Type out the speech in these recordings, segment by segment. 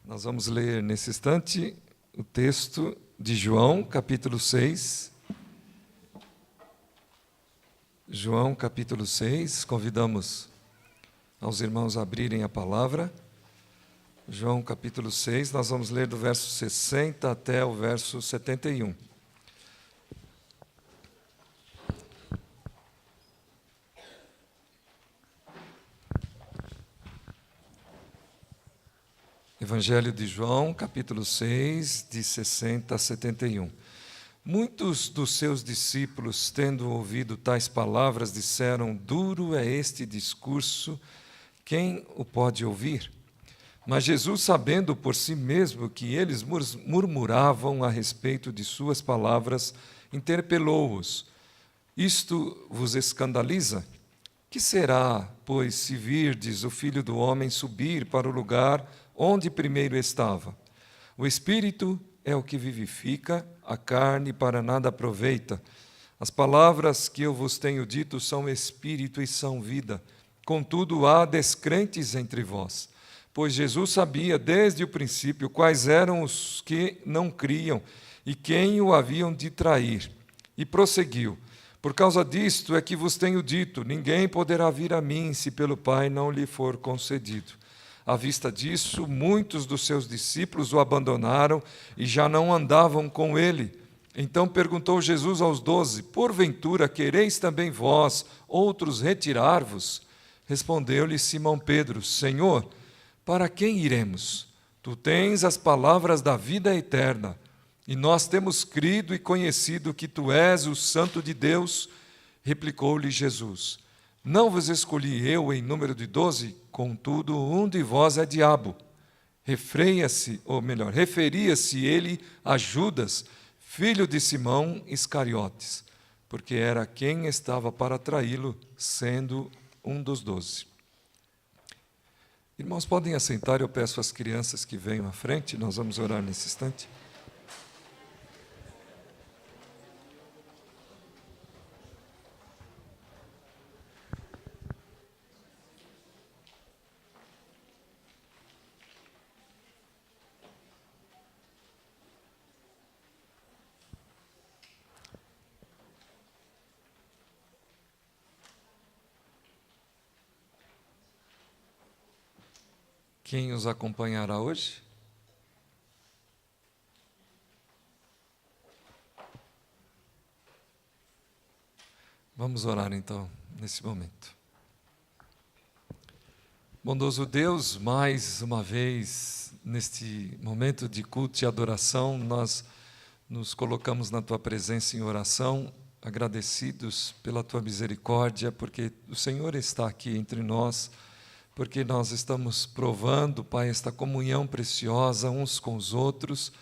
Nós vamos ler nesse instante o texto de João, capítulo 6. João, capítulo 6. Convidamos aos irmãos a abrirem a palavra. João, capítulo 6, nós vamos ler do verso 60 até o verso 71. Evangelho de João, capítulo 6, de 60 a 71. Muitos dos seus discípulos, tendo ouvido tais palavras, disseram: duro é este discurso, quem o pode ouvir? Mas Jesus, sabendo por si mesmo que eles murmuravam a respeito de suas palavras, interpelou-os: isto vos escandaliza? Que será, pois, se virdes o Filho do Homem subir para o lugar onde primeiro estava? O Espírito é o que vivifica, a carne para nada aproveita. As palavras que eu vos tenho dito são Espírito e são vida. Contudo, há descrentes entre vós. Pois Jesus sabia desde o princípio quais eram os que não criam e quem o haviam de trair. E prosseguiu: por causa disto é que vos tenho dito, ninguém poderá vir a mim se pelo Pai não lhe for concedido. À vista disso, muitos dos seus discípulos o abandonaram e já não andavam com ele. Então perguntou Jesus aos 12, porventura quereis também vós, outros, retirar-vos? Respondeu-lhe Simão Pedro, Senhor, para quem iremos? Tu tens as palavras da vida eterna, e nós temos crido e conhecido que tu és o Santo de Deus. Replicou-lhe Jesus, não vos escolhi eu em número de 12, contudo um de vós é diabo. Referia-se ele a Judas, filho de Simão Iscariotes, porque era quem estava para traí-lo, sendo um dos 12. Irmãos, podem assentar, eu peço às crianças que venham à frente, nós vamos orar nesse instante. Quem os acompanhará hoje? Vamos orar então, nesse momento. Bondoso Deus, mais uma vez, neste momento de culto e adoração, nós nos colocamos na Tua presença em oração, agradecidos pela Tua misericórdia, porque o Senhor está aqui entre nós, porque nós estamos provando, Pai, esta comunhão preciosa uns com os outros,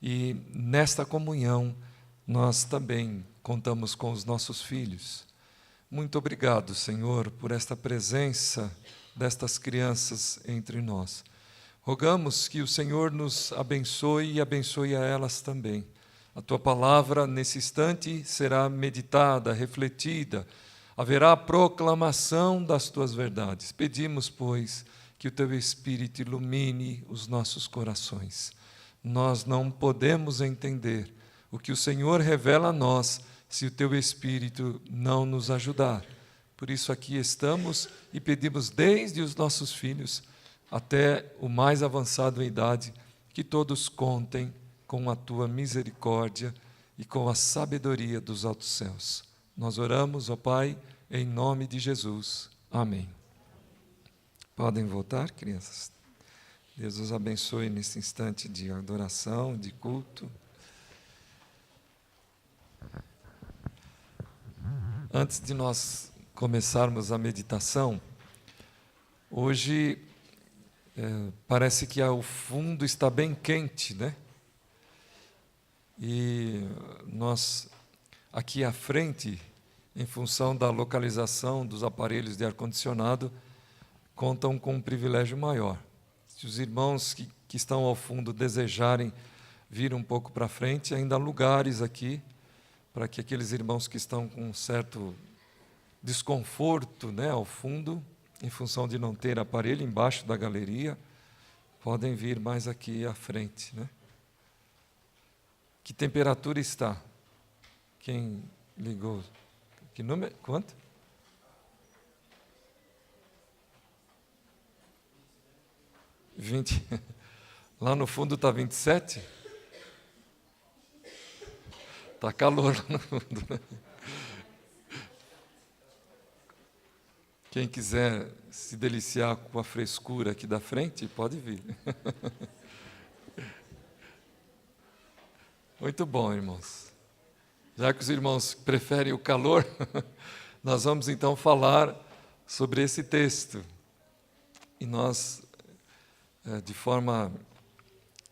e nesta comunhão nós também contamos com os nossos filhos. Muito obrigado, Senhor, por esta presença destas crianças entre nós. Rogamos que o Senhor nos abençoe e abençoe a elas também. A Tua palavra, nesse instante, será meditada, refletida, haverá a proclamação das Tuas verdades. Pedimos, pois, que o Teu Espírito ilumine os nossos corações. Nós não podemos entender o que o Senhor revela a nós se o Teu Espírito não nos ajudar. Por isso aqui estamos e pedimos desde os nossos filhos até o mais avançado em idade, que todos contem com a Tua misericórdia e com a sabedoria dos altos céus. Nós oramos, ó Pai, em nome de Jesus. Amém. Podem voltar, crianças? Deus os abençoe nesse instante de adoração, de culto. Antes de nós começarmos a meditação, hoje parece que o fundo está bem quente, né? E nós, aqui à frente, em função da localização dos aparelhos de ar-condicionado, contam com um privilégio maior. Se os irmãos que estão ao fundo desejarem vir um pouco para frente, ainda há lugares aqui para que aqueles irmãos que estão com um certo desconforto, né, ao fundo, em função de não ter aparelho embaixo da galeria, Podem vir mais aqui à frente, né? Que temperatura está? Quem ligou? Que número? Quanto? 20. Lá no fundo está 27? Está calor lá no fundo, né? Quem quiser se deliciar com a frescura aqui da frente, pode vir. Muito bom, irmãos. Já que os irmãos preferem o calor, nós vamos então falar sobre esse texto. E nós, de forma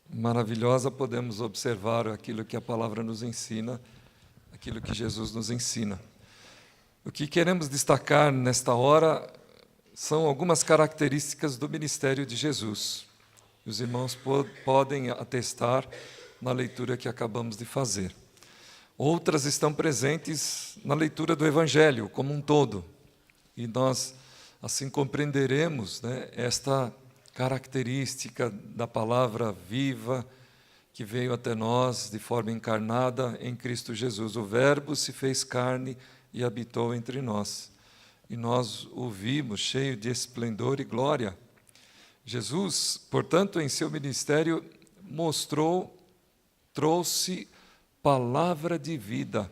maravilhosa, podemos observar aquilo que a palavra nos ensina, aquilo que Jesus nos ensina. O que queremos destacar nesta hora são algumas características do ministério de Jesus. Os irmãos podem atestar na leitura que acabamos de fazer. Outras estão presentes na leitura do Evangelho como um todo. E nós, assim, compreenderemos, né, esta característica da palavra viva que veio até nós de forma encarnada em Cristo Jesus. O Verbo se fez carne e habitou entre nós. E nós o vimos cheio de esplendor e glória. Jesus, portanto, em seu ministério, trouxe palavra de vida,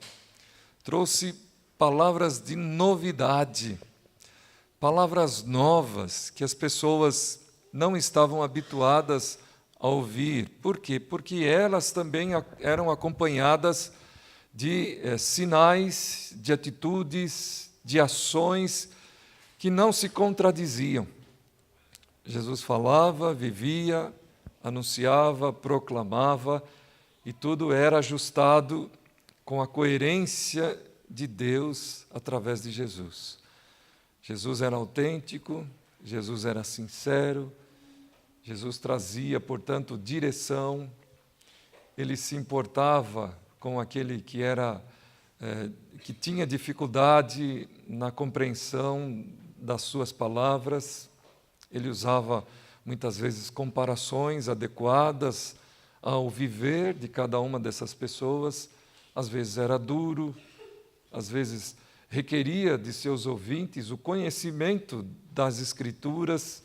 trouxe palavras de novidade, palavras novas que as pessoas não estavam habituadas a ouvir. Por quê? Porque elas também eram acompanhadas de sinais, de atitudes, de ações que não se contradiziam. Jesus falava, vivia, anunciava, proclamava, e tudo era ajustado com a coerência de Deus através de Jesus. Jesus era autêntico, Jesus era sincero, Jesus trazia, portanto, direção, ele se importava com aquele que tinha dificuldade na compreensão das suas palavras. Ele usava muitas vezes comparações adequadas ao viver de cada uma dessas pessoas. Às vezes era duro, às vezes requeria de seus ouvintes o conhecimento das Escrituras,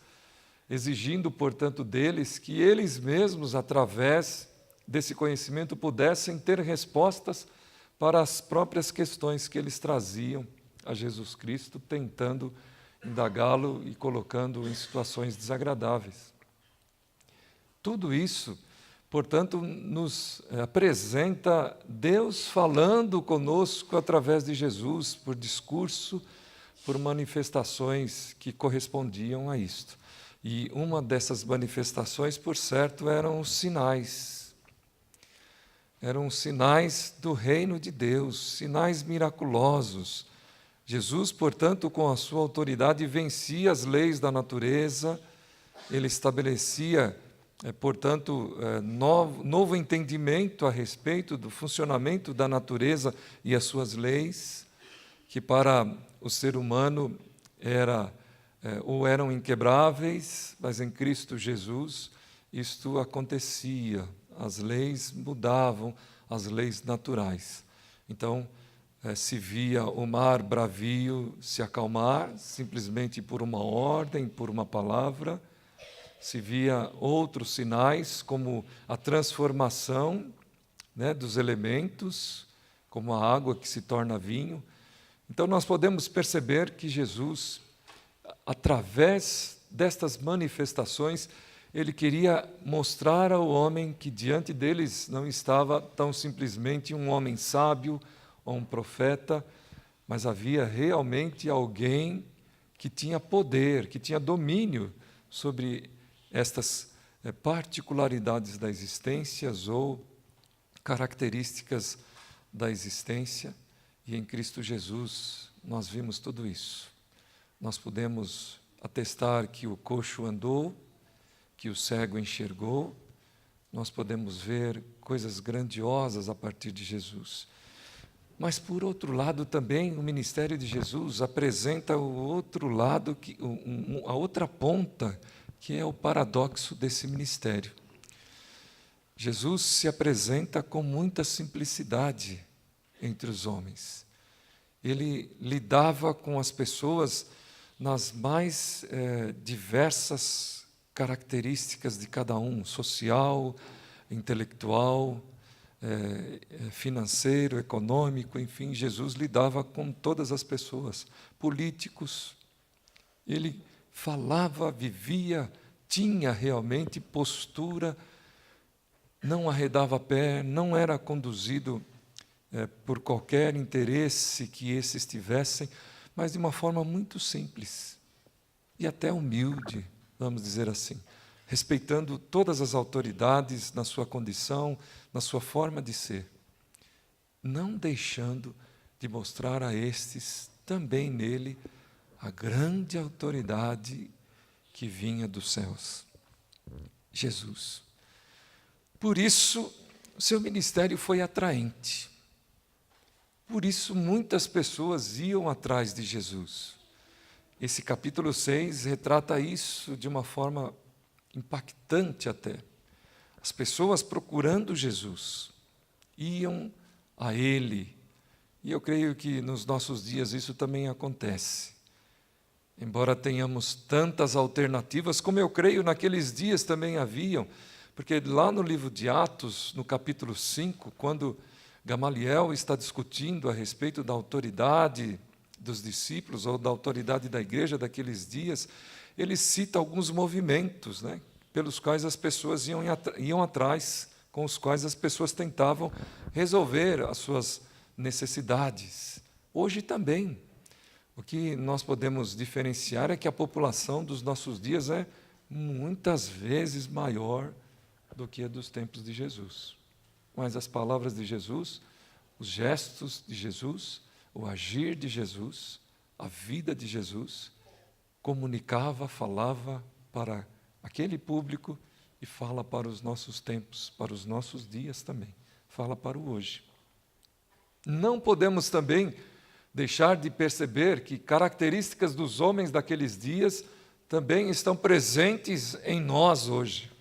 exigindo, portanto, deles que eles mesmos, através desse conhecimento, pudessem ter respostas para as próprias questões que eles traziam a Jesus Cristo, tentando indagá-lo e colocando-o em situações desagradáveis. Tudo isso, portanto, nos apresenta Deus falando conosco através de Jesus, por discurso, por manifestações que correspondiam a isto. E uma dessas manifestações, por certo, eram os sinais. Eram sinais do reino de Deus, sinais miraculosos. Jesus, portanto, com a sua autoridade, vencia as leis da natureza, ele estabelecia, portanto, novo entendimento a respeito do funcionamento da natureza e as suas leis, que para o ser humano eram inquebráveis, mas em Cristo Jesus isto acontecia. As leis mudavam, as leis naturais. Então, se via o mar bravio se acalmar, simplesmente por uma ordem, por uma palavra. Se via outros sinais, como a transformação, né, dos elementos, como a água que se torna vinho. Então, nós podemos perceber que Jesus, através destas manifestações, ele queria mostrar ao homem que diante deles não estava tão simplesmente um homem sábio ou um profeta, mas havia realmente alguém que tinha poder, que tinha domínio sobre estas particularidades da existência ou características da existência. E em Cristo Jesus nós vimos tudo isso. Nós podemos atestar que o coxo andou, que o cego enxergou. Nós podemos ver coisas grandiosas a partir de Jesus. Mas, por outro lado, também o ministério de Jesus apresenta o outro lado, a outra ponta que é o paradoxo desse ministério. Jesus se apresenta com muita simplicidade entre os homens. Ele lidava com as pessoas nas mais diversas características de cada um, social, intelectual, financeiro, econômico, enfim, Jesus lidava com todas as pessoas, políticos. Ele falava, vivia, tinha realmente postura, não arredava pé, não era conduzido por qualquer interesse que esses tivessem, mas de uma forma muito simples e até humilde, vamos dizer assim, respeitando todas as autoridades na sua condição, na sua forma de ser, não deixando de mostrar a estes também nele a grande autoridade que vinha dos céus, Jesus. Por isso, seu ministério foi atraente. Por isso, muitas pessoas iam atrás de Jesus. Esse capítulo 6 retrata isso de uma forma impactante até. As pessoas procurando Jesus iam a Ele. E eu creio que nos nossos dias isso também acontece. Embora tenhamos tantas alternativas, como eu creio naqueles dias também haviam, porque lá no livro de Atos, no capítulo 5, quando Gamaliel está discutindo a respeito da autoridade dos discípulos ou da autoridade da igreja daqueles dias, ele cita alguns movimentos, pelos quais as pessoas iam atrás, com os quais as pessoas tentavam resolver as suas necessidades. Hoje também, o que nós podemos diferenciar é que a população dos nossos dias é muitas vezes maior do que a dos tempos de Jesus. Mas as palavras de Jesus, os gestos de Jesus, o agir de Jesus, a vida de Jesus, comunicava, falava para aquele público e fala para os nossos tempos, para os nossos dias também, fala para o hoje. Não podemos também deixar de perceber que características dos homens daqueles dias também estão presentes em nós hoje.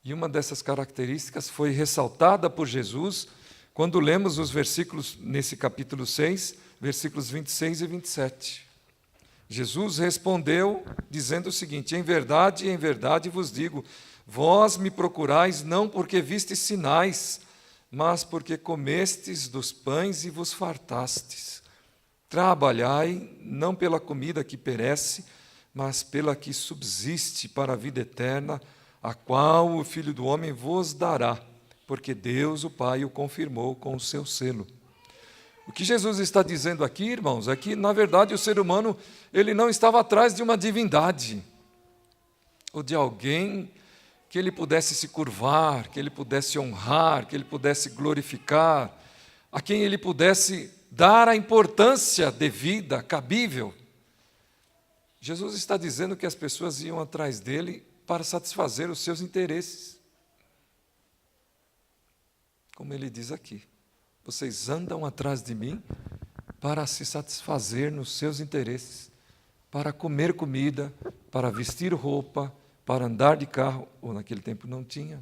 E uma dessas características foi ressaltada por Jesus quando lemos os versículos, nesse capítulo 6, versículos 26 e 27. Jesus respondeu dizendo o seguinte: em verdade vos digo, vós me procurais não porque vistes sinais, mas porque comestes dos pães e vos fartastes. Trabalhai não pela comida que perece, mas pela que subsiste para a vida eterna, a qual o Filho do Homem vos dará, porque Deus, o Pai, o confirmou com o seu selo. O que Jesus está dizendo aqui, irmãos, é que, na verdade, o ser humano ele não estava atrás de uma divindade, ou de alguém que ele pudesse se curvar, que ele pudesse honrar, que ele pudesse glorificar, a quem ele pudesse dar a importância devida, cabível. Jesus está dizendo que as pessoas iam atrás dele para satisfazer os seus interesses. Como ele diz aqui, vocês andam atrás de mim para se satisfazer nos seus interesses, para comer comida, para vestir roupa, para andar de carro, ou naquele tempo não tinha,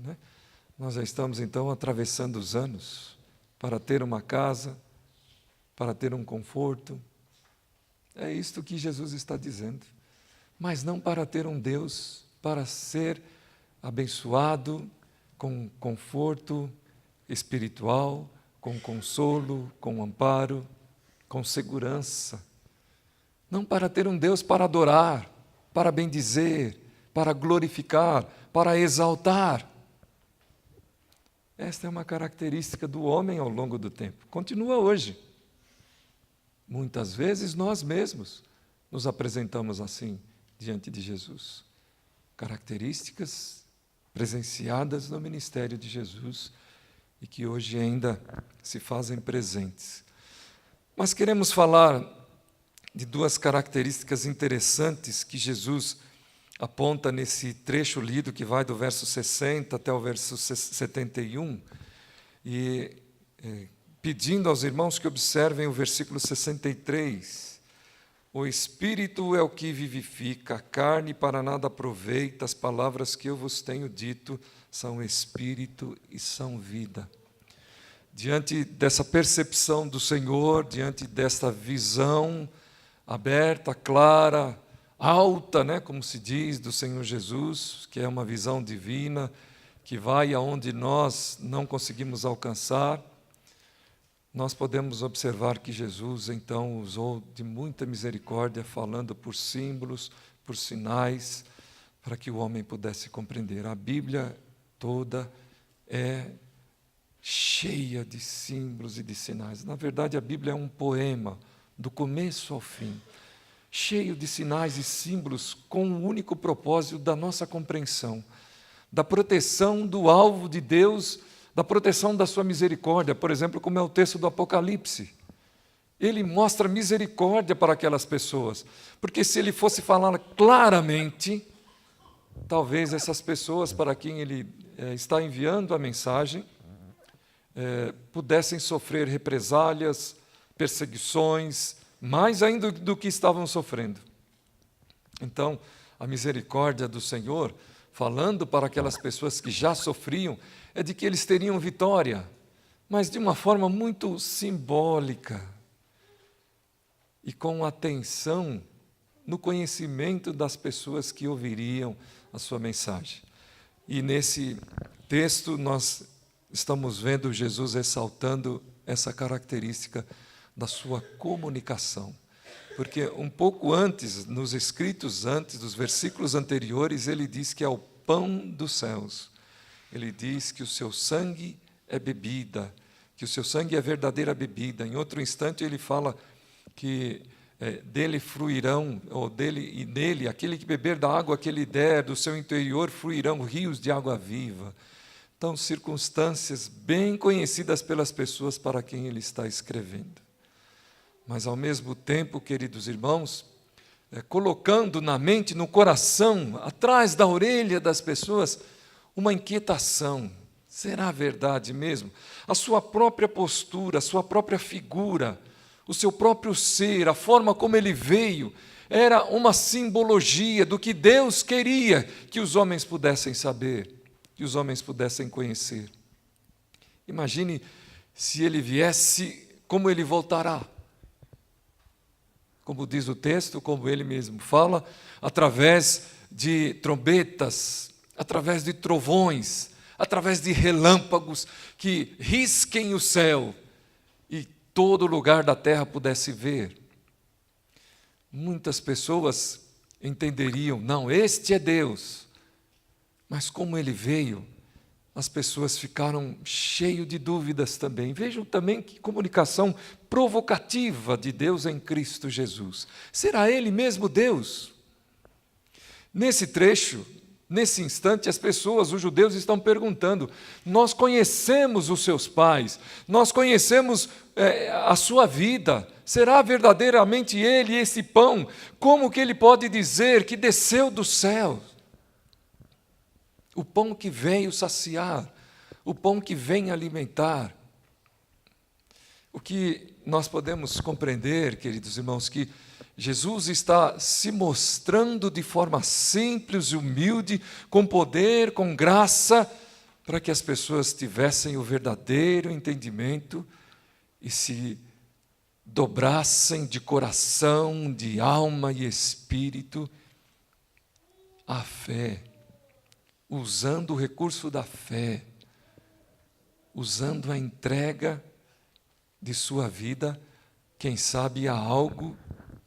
Nós já estamos então atravessando os anos para ter uma casa, para ter um conforto. É isto que Jesus está dizendo. Mas não para ter um Deus, para ser abençoado com conforto espiritual, com consolo, com amparo, com segurança. Não para ter um Deus para adorar, para bendizer, para glorificar, para exaltar. Esta é uma característica do homem ao longo do tempo. Continua hoje. Muitas vezes nós mesmos nos apresentamos assim diante de Jesus. Características presenciadas no ministério de Jesus e que hoje ainda se fazem presentes. Mas queremos falar de duas características interessantes que Jesus aponta nesse trecho lido que vai do verso 60 até o verso 71, e pedindo aos irmãos que observem o versículo 63, O Espírito é o que vivifica, a carne para nada aproveita, as palavras que eu vos tenho dito são Espírito e são vida. Diante dessa percepção do Senhor, diante desta visão aberta, clara, alta, né, como se diz, do Senhor Jesus, que é uma visão divina, que vai aonde nós não conseguimos alcançar, nós podemos observar que Jesus, então, usou de muita misericórdia, falando por símbolos, por sinais, para que o homem pudesse compreender. A Bíblia toda é cheia de símbolos e de sinais. Na verdade, a Bíblia é um poema, do começo ao fim, cheio de sinais e símbolos, com o único propósito da nossa compreensão, da proteção do alvo de Deus, da proteção da sua misericórdia, por exemplo, como é o texto do Apocalipse. Ele mostra misericórdia para aquelas pessoas, porque se ele fosse falar claramente, talvez essas pessoas para quem ele está enviando a mensagem pudessem sofrer represálias, perseguições, mais ainda do que estavam sofrendo. Então, a misericórdia do Senhor, falando para aquelas pessoas que já sofriam, é de que eles teriam vitória, mas de uma forma muito simbólica e com atenção no conhecimento das pessoas que ouviriam a sua mensagem. E nesse texto nós estamos vendo Jesus ressaltando essa característica da sua comunicação. Porque um pouco antes, nos escritos antes, dos versículos anteriores, ele diz que é o pão dos céus. Ele diz que o seu sangue é bebida, que o seu sangue é verdadeira bebida. Em outro instante ele fala que dele fluirão, ou dele e nele, aquele que beber da água que ele der, do seu interior fluirão rios de água viva. Então, circunstâncias bem conhecidas pelas pessoas para quem ele está escrevendo. Mas, ao mesmo tempo, queridos irmãos, colocando na mente, no coração, atrás da orelha das pessoas, uma inquietação. Será verdade mesmo? A sua própria postura, a sua própria figura, o seu próprio ser, a forma como ele veio, era uma simbologia do que Deus queria que os homens pudessem saber, que os homens pudessem conhecer. Imagine se ele viesse, como ele voltará. Como diz o texto, como ele mesmo fala, através de trombetas, através de trovões, através de relâmpagos que risquem o céu e todo lugar da terra pudesse ver. Muitas pessoas entenderiam, não, este é Deus. Mas como ele veio, as pessoas ficaram cheias de dúvidas também. Vejam também que comunicação provocativa de Deus em Cristo Jesus. Será Ele mesmo Deus? Nesse trecho, nesse instante, as pessoas, os judeus, estão perguntando: nós conhecemos os seus pais, nós conhecemos a sua vida, será verdadeiramente Ele esse pão? Como que Ele pode dizer que desceu do céu? O pão que veio saciar, o pão que vem alimentar. O que nós podemos compreender, queridos irmãos, que Jesus está se mostrando de forma simples e humilde, com poder, com graça, para que as pessoas tivessem o verdadeiro entendimento e se dobrassem de coração, de alma e espírito à fé, usando o recurso da fé, usando a entrega de sua vida, quem sabe a algo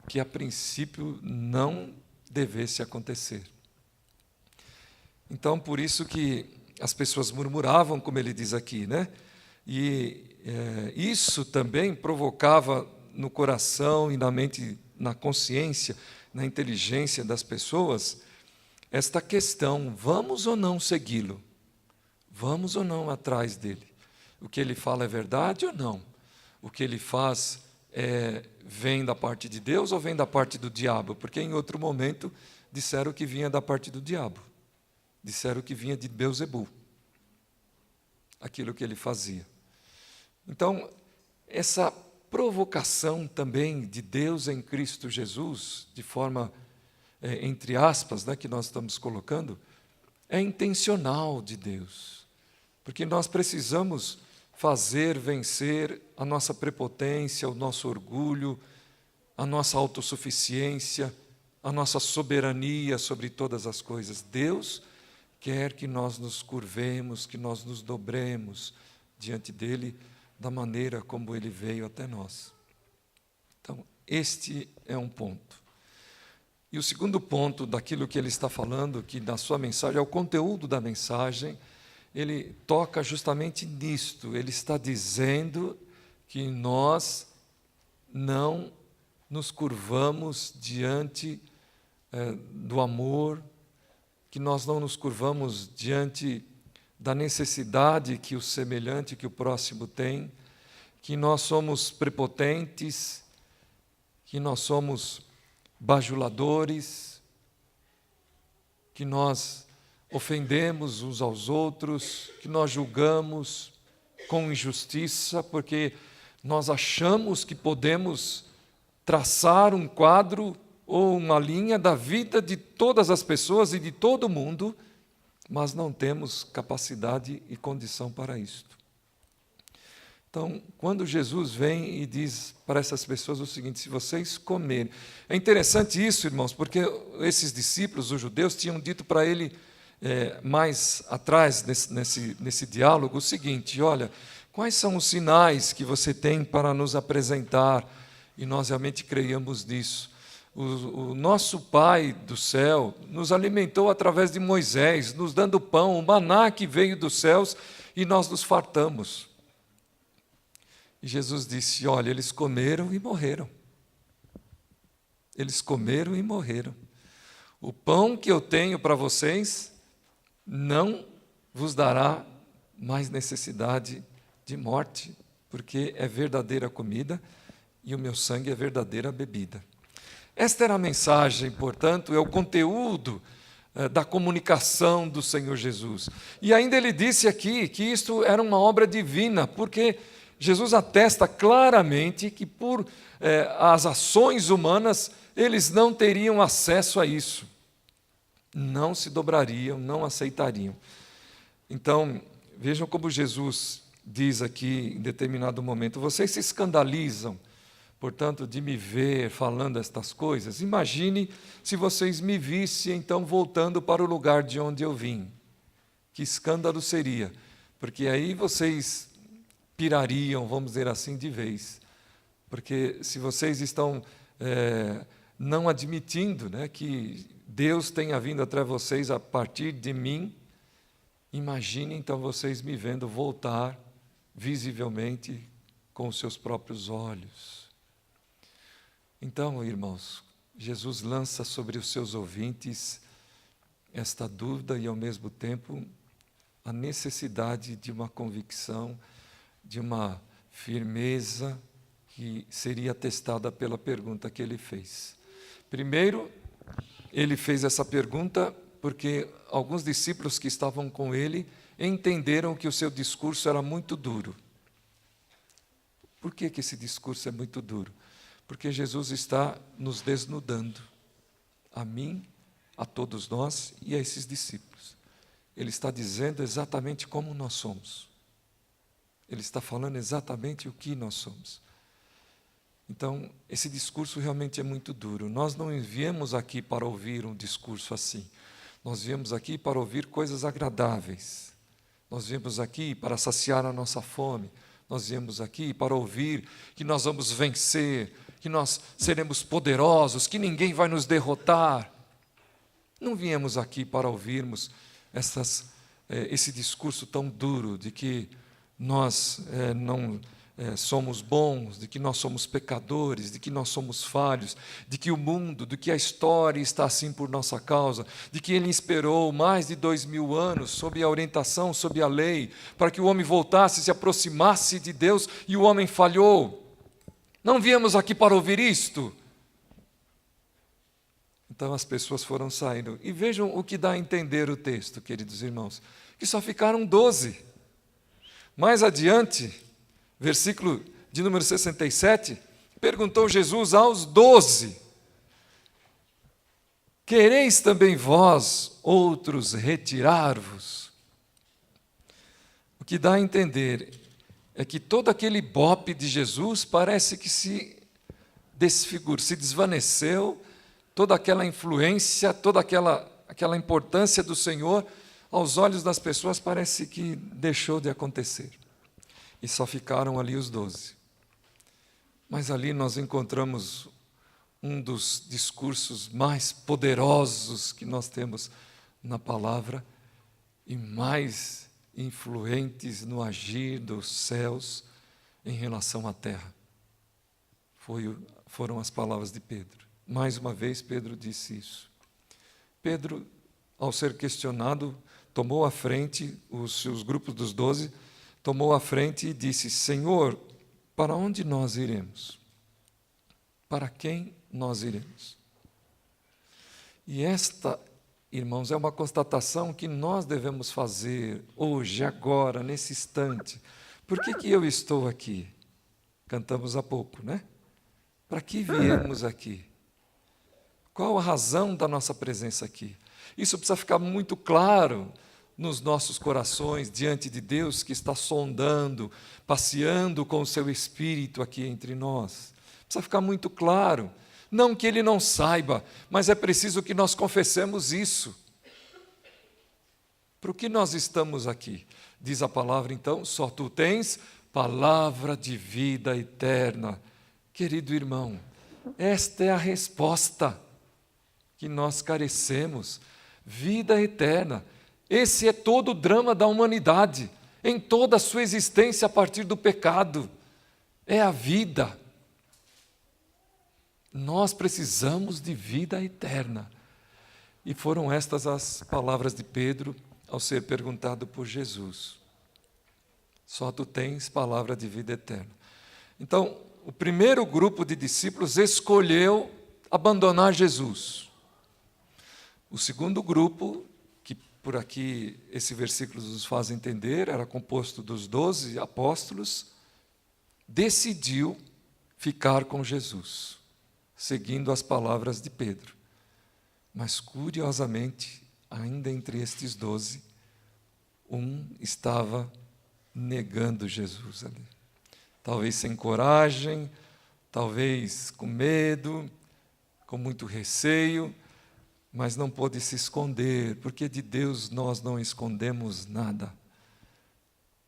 que a princípio não devesse acontecer. Então, por isso que as pessoas murmuravam, como ele diz aqui, né? E isso também provocava no coração e na mente, na consciência, na inteligência das pessoas, esta questão: vamos ou não segui-lo? Vamos ou não atrás dele? O que ele fala é verdade ou não? O que ele faz vem da parte de Deus ou vem da parte do diabo? Porque em outro momento disseram que vinha da parte do diabo. Disseram que vinha de Beelzebul, aquilo que ele fazia. Então, essa provocação também de Deus em Cristo Jesus, de forma, entre aspas, né, que nós estamos colocando, é intencional de Deus. Porque nós precisamos fazer vencer a nossa prepotência, o nosso orgulho, a nossa autossuficiência, a nossa soberania sobre todas as coisas. Deus quer que nós nos curvemos, que nós nos dobremos diante dEle da maneira como Ele veio até nós. Então, este é um ponto. E o segundo ponto daquilo que ele está falando, que na sua mensagem, é o conteúdo da mensagem, ele toca justamente nisto. Ele está dizendo que nós não nos curvamos diante do amor, que nós não nos curvamos diante da necessidade que o semelhante, que o próximo tem, que nós somos prepotentes, que nós somos bajuladores, que nós ofendemos uns aos outros, que nós julgamos com injustiça, porque nós achamos que podemos traçar um quadro ou uma linha da vida de todas as pessoas e de todo mundo, mas não temos capacidade e condição para isto. Então, quando Jesus vem e diz para essas pessoas o seguinte: se vocês comerem... É interessante isso, irmãos, porque esses discípulos, os judeus, tinham dito para ele, mais atrás, nesse diálogo, o seguinte: olha, quais são os sinais que você tem para nos apresentar? E nós realmente creiamos nisso. O nosso Pai do céu nos alimentou através de Moisés, nos dando pão, o maná que veio dos céus, e nós nos fartamos. E Jesus disse: olha, eles comeram e morreram. Eles comeram e morreram. O pão que eu tenho para vocês não vos dará mais necessidade de morte, porque é verdadeira comida e o meu sangue é verdadeira bebida. Esta era a mensagem, portanto, é o conteúdo da comunicação do Senhor Jesus. E ainda ele disse aqui que isto era uma obra divina, porque Jesus atesta claramente que por as ações humanas eles não teriam acesso a isso. Não se dobrariam, não aceitariam. Então, vejam como Jesus diz aqui em determinado momento: vocês se escandalizam, portanto, de me ver falando estas coisas. Imagine se vocês me vissem, então, voltando para o lugar de onde eu vim. Que escândalo seria, porque aí vocês pirariam, vamos dizer assim, de vez. Porque se vocês estão não admitindo, né, que Deus tenha vindo até vocês a partir de mim, imagine então vocês me vendo voltar visivelmente com os seus próprios olhos. Então, irmãos, Jesus lança sobre os seus ouvintes esta dúvida e, ao mesmo tempo, a necessidade de uma convicção, de uma firmeza que seria testada pela pergunta que ele fez. Primeiro, ele fez essa pergunta porque alguns discípulos que estavam com ele entenderam que o seu discurso era muito duro. Por que esse discurso é muito duro? Porque Jesus está nos desnudando, a mim, a todos nós e a esses discípulos. Ele está dizendo exatamente como nós somos. Ele está falando exatamente o que nós somos. Então, esse discurso realmente é muito duro. Nós não viemos aqui para ouvir um discurso assim. Nós viemos aqui para ouvir coisas agradáveis. Nós viemos aqui para saciar a nossa fome. Nós viemos aqui para ouvir que nós vamos vencer, que nós seremos poderosos, que ninguém vai nos derrotar. Não viemos aqui para ouvirmos esse discurso tão duro de que nós não somos bons, de que nós somos pecadores, de que nós somos falhos, de que o mundo, de que a história está assim por nossa causa, de que Ele esperou mais de 2000 anos sob a orientação, sob a lei, para que o homem voltasse, se aproximasse de Deus, e o homem falhou. Não viemos aqui para ouvir isto. Então as pessoas foram saindo. E vejam o que dá a entender o texto, queridos irmãos, que só ficaram 12. Mais adiante, versículo de número 67, perguntou Jesus aos 12: quereis também vós, outros, retirar-vos? O que dá a entender é que todo aquele ibope de Jesus parece que se desvaneceu, toda aquela influência, toda aquela importância do Senhor, aos olhos das pessoas, parece que deixou de acontecer. E só ficaram ali os 12. Mas ali nós encontramos um dos discursos mais poderosos que nós temos na palavra e mais influentes no agir dos céus em relação à terra. Foram as palavras de Pedro. Mais uma vez Pedro disse isso. Pedro, ao ser questionado, tomou a frente, os grupos dos 12, tomou a frente e disse: Senhor, para onde nós iremos? Para quem nós iremos? E esta, irmãos, é uma constatação que nós devemos fazer hoje, agora, nesse instante. Por que eu estou aqui? Cantamos há pouco, né? Para que viemos aqui? Qual a razão da nossa presença aqui? Isso precisa ficar muito claro nos nossos corações, diante de Deus que está sondando, passeando com o seu Espírito aqui entre nós. Precisa ficar muito claro. Não que Ele não saiba, mas é preciso que nós confessemos isso. Para o que nós estamos aqui? Diz a palavra então, só tu tens palavra de vida eterna. Querido irmão, esta é a resposta que nós carecemos. Vida eterna. Esse é todo o drama da humanidade, em toda a sua existência a partir do pecado. É a vida. Nós precisamos de vida eterna. E foram estas as palavras de Pedro ao ser perguntado por Jesus. Só tu tens palavra de vida eterna. Então, o primeiro grupo de discípulos escolheu abandonar Jesus. O segundo grupo, que por aqui esse versículo nos faz entender, era composto dos 12 apóstolos, decidiu ficar com Jesus, seguindo as palavras de Pedro. Mas, curiosamente, ainda entre estes 12, um estava negando Jesus ali. Talvez sem coragem, talvez com medo, com muito receio, mas não pôde se esconder, porque de Deus nós não escondemos nada.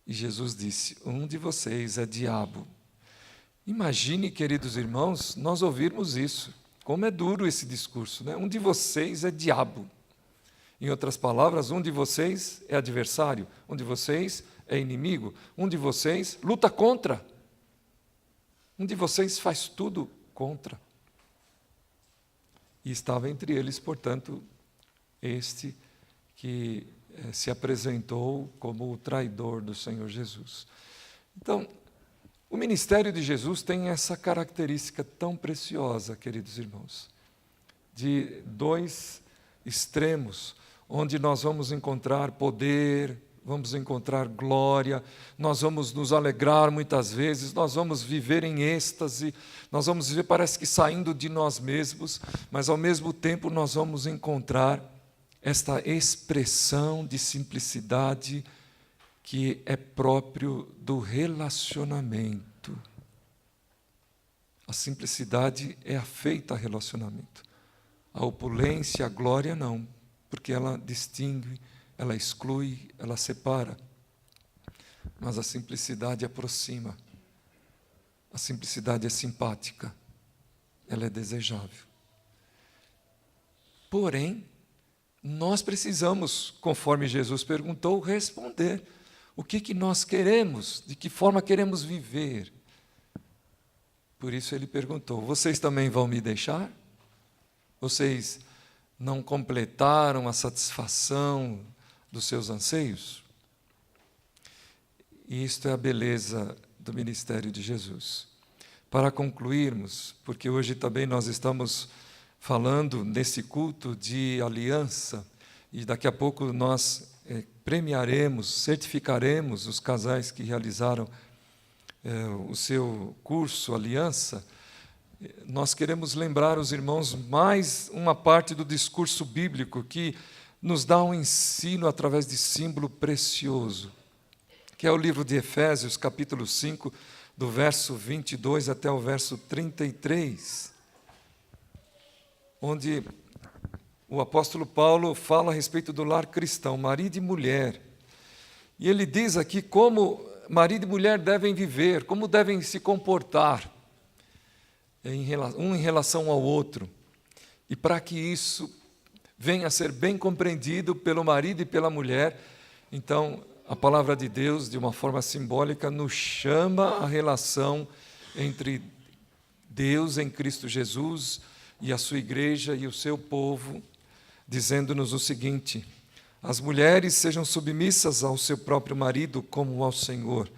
E Jesus disse: um de vocês é diabo. Imagine, queridos irmãos, nós ouvirmos isso. Como é duro esse discurso, né? Um de vocês é diabo. Em outras palavras, um de vocês é adversário, um de vocês é inimigo, um de vocês luta contra. Um de vocês faz tudo contra. E estava entre eles, portanto, este que se apresentou como o traidor do Senhor Jesus. Então, o ministério de Jesus tem essa característica tão preciosa, queridos irmãos, de dois extremos, onde nós vamos encontrar poder, vamos encontrar glória, nós vamos nos alegrar muitas vezes, nós vamos viver em êxtase, nós vamos viver, parece que saindo de nós mesmos, mas ao mesmo tempo nós vamos encontrar esta expressão de simplicidade que é próprio do relacionamento. A simplicidade é afeita a relacionamento. A opulência, a glória não, porque ela distingue, ela exclui, ela separa. Mas a simplicidade aproxima. A simplicidade é simpática. Ela é desejável. Porém, nós precisamos, conforme Jesus perguntou, responder. O que nós queremos? De que forma queremos viver? Por isso ele perguntou: vocês também vão me deixar? Vocês não completaram a satisfação dos seus anseios? E isto é a beleza do ministério de Jesus. Para concluirmos, porque hoje também nós estamos falando nesse culto de aliança, e daqui a pouco nós premiaremos, certificaremos os casais que realizaram o seu curso Aliança, nós queremos lembrar os irmãos mais uma parte do discurso bíblico que nos dá um ensino através de símbolo precioso, que é o livro de Efésios, capítulo 5, do verso 22 até o verso 33, onde o apóstolo Paulo fala a respeito do lar cristão, marido e mulher. E ele diz aqui como marido e mulher devem viver, como devem se comportar um em relação ao outro. E para que isso venha a ser bem compreendido pelo marido e pela mulher, então a palavra de Deus, de uma forma simbólica, nos chama a relação entre Deus em Cristo Jesus e a sua igreja e o seu povo, dizendo-nos o seguinte: as mulheres sejam submissas ao seu próprio marido como ao Senhor,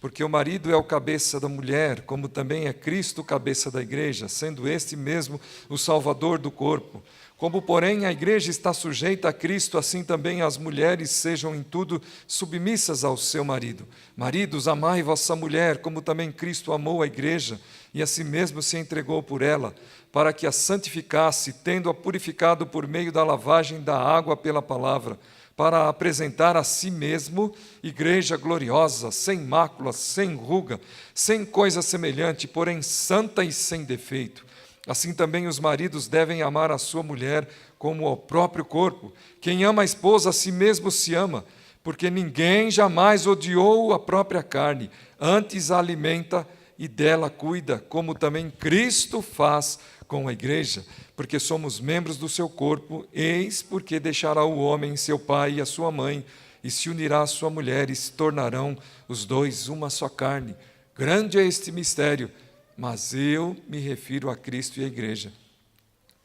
porque o marido é o cabeça da mulher, como também é Cristo o cabeça da igreja, sendo este mesmo o Salvador do corpo. Como, porém, a igreja está sujeita a Cristo, assim também as mulheres sejam em tudo submissas ao seu marido. Maridos, amai vossa mulher, como também Cristo amou a igreja, e a si mesmo se entregou por ela, para que a santificasse, tendo-a purificado por meio da lavagem da água pela palavra, para apresentar a si mesmo igreja gloriosa, sem mácula, sem ruga, sem coisa semelhante, porém santa e sem defeito. Assim também os maridos devem amar a sua mulher como ao próprio corpo. Quem ama a esposa, a si mesmo se ama, porque ninguém jamais odiou a própria carne, antes a alimenta e dela cuida, como também Cristo faz com a igreja, porque somos membros do seu corpo. Eis porque deixará o homem seu pai e a sua mãe, e se unirá à sua mulher, e se tornarão os dois uma só carne. Grande é este mistério, mas eu me refiro a Cristo e à igreja.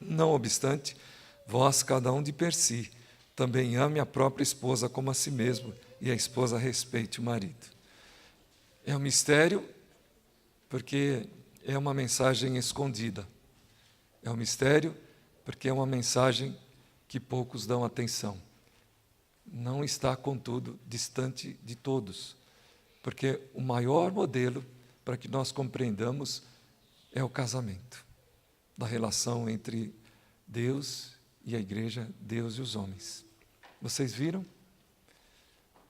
Não obstante, vós, cada um de per si, também ame a própria esposa como a si mesmo, e a esposa respeite o marido. É um mistério porque é uma mensagem escondida. É um mistério porque é uma mensagem que poucos dão atenção. Não está, contudo, distante de todos, porque o maior modelo para que nós compreendamos é o casamento, da relação entre Deus e a igreja, Deus e os homens. Vocês viram?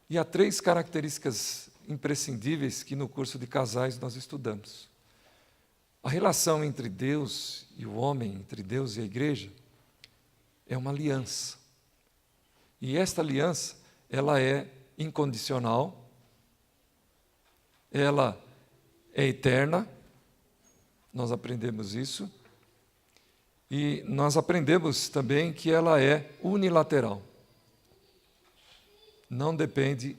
E há 3 características imprescindíveis que no curso de casais nós estudamos. A relação entre Deus e o homem, entre Deus e a igreja, é uma aliança. E esta aliança, ela é incondicional, ela é eterna, nós aprendemos isso, e nós aprendemos também que ela é unilateral. Não depende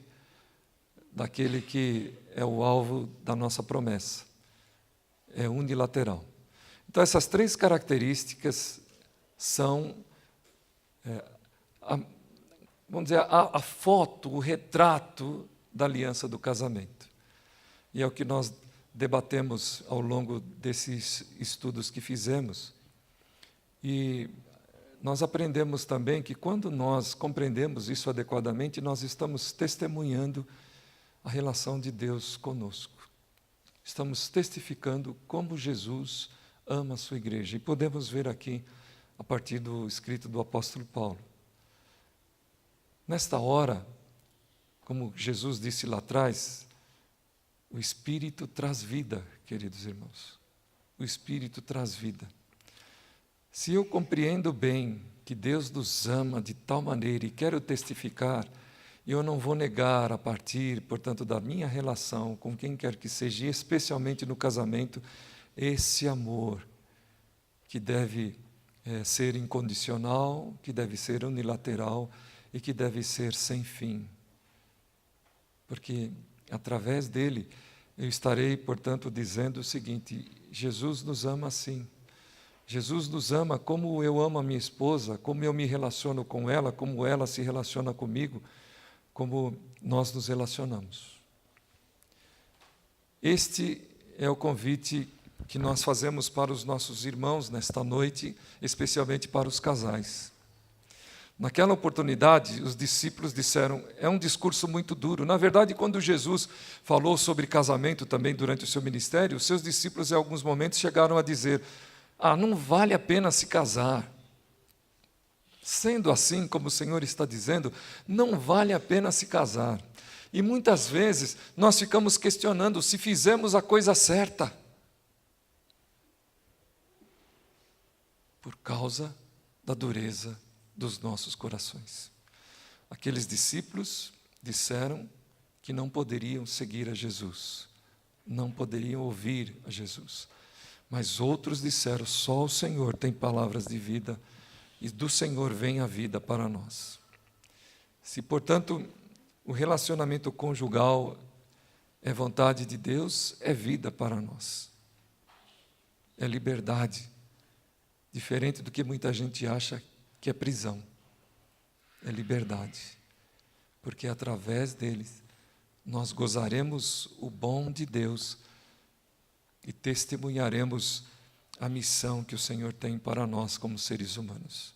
daquele que é o alvo da nossa promessa. É unilateral. Então, essas 3 características são, vamos dizer, a foto, o retrato da aliança do casamento. E é o que nós debatemos ao longo desses estudos que fizemos. E nós aprendemos também que quando nós compreendemos isso adequadamente, nós estamos testemunhando a relação de Deus conosco. Estamos testificando como Jesus ama a sua igreja. E podemos ver aqui, a partir do escrito do apóstolo Paulo. Nesta hora, como Jesus disse lá atrás, o Espírito traz vida, queridos irmãos. O Espírito traz vida. Se eu compreendo bem que Deus nos ama de tal maneira e quero testificar, eu não vou negar a partir, portanto, da minha relação com quem quer que seja, especialmente no casamento, esse amor que deve ser incondicional, que deve ser unilateral e que deve ser sem fim. Porque através dele eu estarei, portanto, dizendo o seguinte: Jesus nos ama assim. Jesus nos ama como eu amo a minha esposa, como eu me relaciono com ela, como ela se relaciona comigo, como nós nos relacionamos. Este é o convite que nós fazemos para os nossos irmãos nesta noite, especialmente para os casais. Naquela oportunidade, os discípulos disseram, é um discurso muito duro. Na verdade, quando Jesus falou sobre casamento também durante o seu ministério, os seus discípulos em alguns momentos chegaram a dizer, não vale a pena se casar. Sendo assim, como o Senhor está dizendo, não vale a pena se casar. E muitas vezes nós ficamos questionando se fizemos a coisa certa. Por causa da dureza dos nossos corações. Aqueles discípulos disseram que não poderiam seguir a Jesus, não poderiam ouvir a Jesus. Mas outros disseram, só o Senhor tem palavras de vida, e do Senhor vem a vida para nós. Se, portanto, o relacionamento conjugal é vontade de Deus, é vida para nós. É liberdade. Diferente do que muita gente acha que é prisão. É liberdade. Porque através deles nós gozaremos o bom de Deus e testemunharemos a missão que o Senhor tem para nós como seres humanos.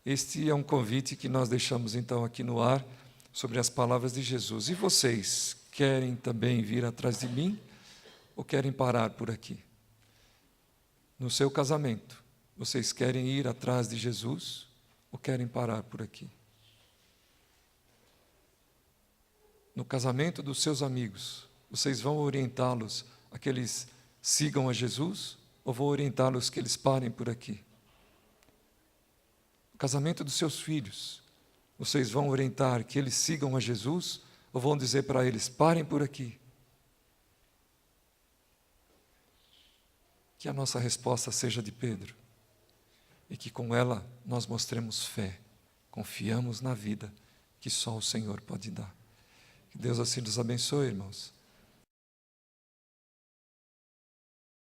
Este é um convite que nós deixamos então aqui no ar sobre as palavras de Jesus. E vocês querem também vir atrás de mim ou querem parar por aqui? No seu casamento, vocês querem ir atrás de Jesus ou querem parar por aqui? No casamento dos seus amigos, vocês vão orientá-los a que eles sigam a Jesus ou vão orientá-los que eles parem por aqui? No casamento dos seus filhos, vocês vão orientar que eles sigam a Jesus ou vão dizer para eles, parem por aqui? Que a nossa resposta seja de Pedro e que com ela nós mostremos fé, confiamos na vida que só o Senhor pode dar. Que Deus assim nos abençoe, irmãos.